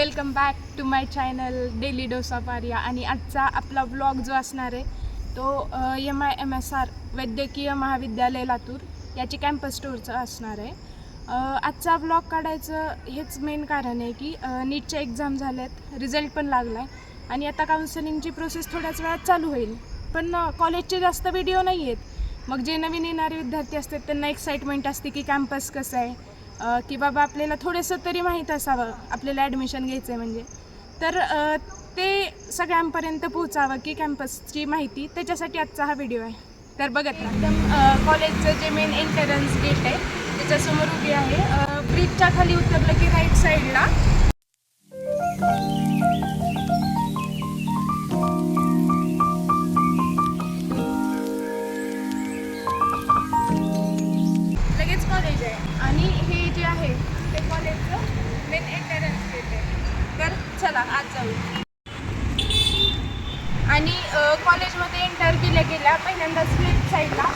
Welcome back to my channel daily dose of Arya. आणि आजचा आपला व्लॉग जो असणार आहे तो MIMSR वैद्यकीय महाविद्यालय लातूर याची कॅम्पस टूरचा असणार आहे. आजचा व्लॉग काढायचं हेच मेन कारण आहे की नीटच्या एक्झाम झाल्यात, रिझल्ट पण लागला आहे आणि आता काउन्सिलिंगची प्रोसेस थोड्याच वेळात चालू होईल. पण कॉलेजचे जास्त व्हिडिओ नाही आहेत. मग जे नवीन येणारे विद्यार्थी असतात त्यांना एक्साइटमेंट असते की कॅम्पस कसं आहे, की बाबा आपल्याला थोडंसं तरी माहीत असावं आपल्याला ॲडमिशन घ्यायचं आहे म्हणजे. तर ते सगळ्यांपर्यंत पोहोचावं की कॅम्पसची माहिती, त्याच्यासाठी आजचा हा व्हिडिओ आहे. तर बघत ना, एकदम कॉलेजचं जे मेन एंट्रन्स गेट आहे त्याच्यासमोर उभी आहे. ब्रिजच्या खाली उतरलं की राईट साईडला लगेच कॉलेज आहे. आणि हे जे आहे ते कॉलेजचं मेन एंट्रन्स गेट आहे. तर चला आज जाऊ. आणि कॉलेजमध्ये एंटर केल्या पहिल्यांदाच लेफ्ट साईडला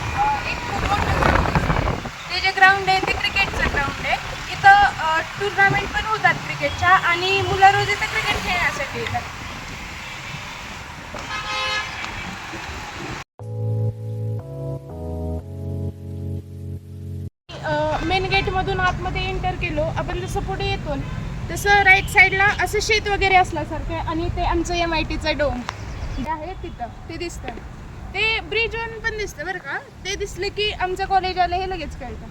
एक खूप मोठं ग्राउंड आहे. ते जे ग्राउंड आहे ते क्रिकेटचं ग्राउंड आहे. इथं टुर्नामेंट पण होतात क्रिकेटच्या आणि मुलं रोज इथं क्रिकेट खेळण्यासाठी येतात. मेन गेटमधून आतमध्ये एंटर केलो आपण, जसं पुढे येतो तसं राईट साईडला असं शेत वगैरे असल्यासारखं आणि ते आमचं MITचं डोम जे आहे तिथं ते दिसतं. ते ब्रिजवरून पण दिसतं बरं का. ते दिसलं की आमचं कॉलेज आलं हे लगेच कळतं.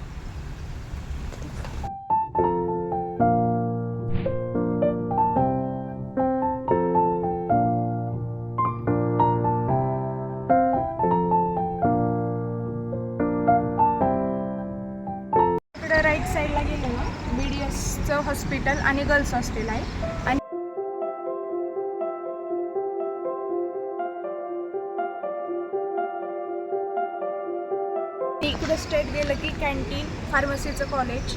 इकडं राईट साईडला गेलो ना BDSचं हॉस्पिटल आणि गर्ल्स हॉस्टेल आहे. आणि इकडे स्ट्रेट गेलं की कॅन्टीन, फार्मसीचं कॉलेज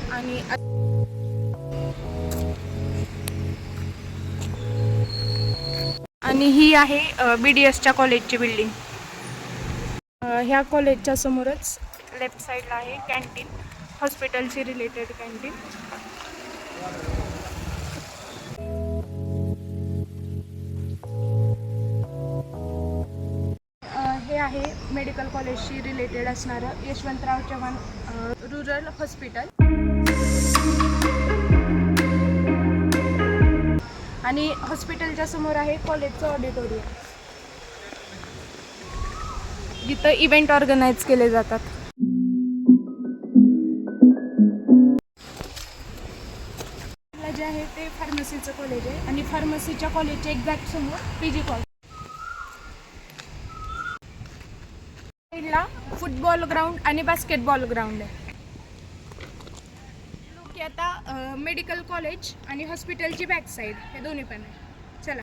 आणि ही आहे BDSच्या कॉलेजची बिल्डिंग. ह्या कॉलेजच्या समोरच लेफ्ट साईडला आहे कॅन्टीन, हॉस्पिटलशी रिलेटेड कॅन्टीन. हे आहे मेडिकल कॉलेजशी रिलेटेड असणारं यशवंतराव चव्हाण रुरल हॉस्पिटल. आणि हॉस्पिटलच्या समोर आहे कॉलेजचं ऑडिटोरियम, जिथं इव्हेंट ऑर्गनाईज केले जातात. जे आहे ते फार्मसीचं कॉलेज आहे आणि फार्मसीच्या कॉलेजच्या एक्झॅक्ट समोर PG कॉलेज. साईडला फुटबॉल ग्राउंड आणि बास्केटबॉल ग्राउंड आहे. की आता मेडिकल कॉलेज आणि हॉस्पिटलची बॅक साईड हे दोन्ही पण आहे. चला.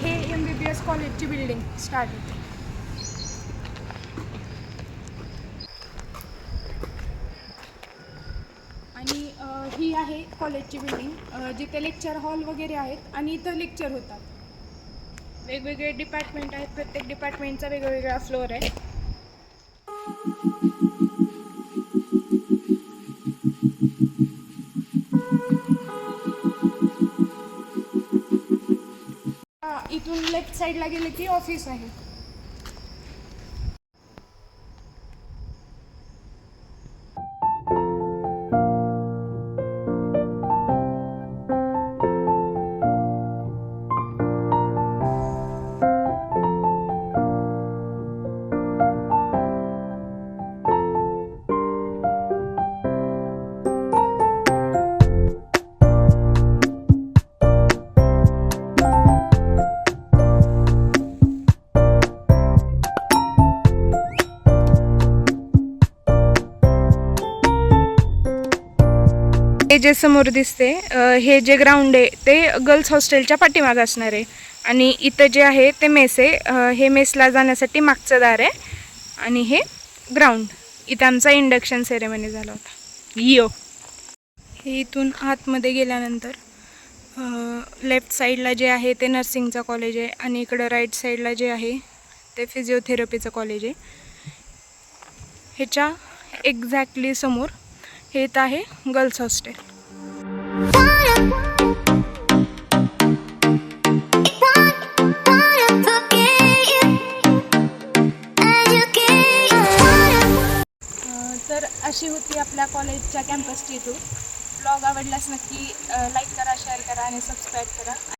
हे MBBS कॉलेजची बिल्डिंग स्टार्ट होते. आणि ही आहे कॉलेजची बिल्डिंग, जिथे लेक्चर हॉल वगैरे आहेत आणि इथं लेक्चर होतात. वेगवेगळे डिपार्टमेंट आहेत, प्रत्येक डिपार्टमेंटचा वेगवेगळा फ्लोअर आहे. इथून लेफ्ट साईडला गेले की ऑफिस आहे. हे जे समोर दिसते हे जे ग्राउंड आहे ते गर्ल्स हॉस्टेलच्या पाठीमागे असणार आहे. आणि इथं जे आहे ते मेस आहे. हे मेसला जाण्यासाठी मागचं दार आहे. आणि हे ग्राउंड, इथं आमचा इंडक्शन सेरेमनी झाला होता. हे इथून आतमध्ये गेल्यानंतर लेफ्ट साईडला जे आहे ते नर्सिंगचं कॉलेज आहे आणि इकडं राईट साईडला जे आहे ते फिजिओथेरपीचं कॉलेज आहे. ह्याच्या एक्झॅक्टली समोर हे येत आहे गर्ल्स हॉस्टेल. तर अशी होती आपल्या कॉलेजच्या कॅम्पसची टूर. ब्लॉग आवडल्यास नक्की लाईक करा, शेअर करा आणि सबस्क्राईब करा.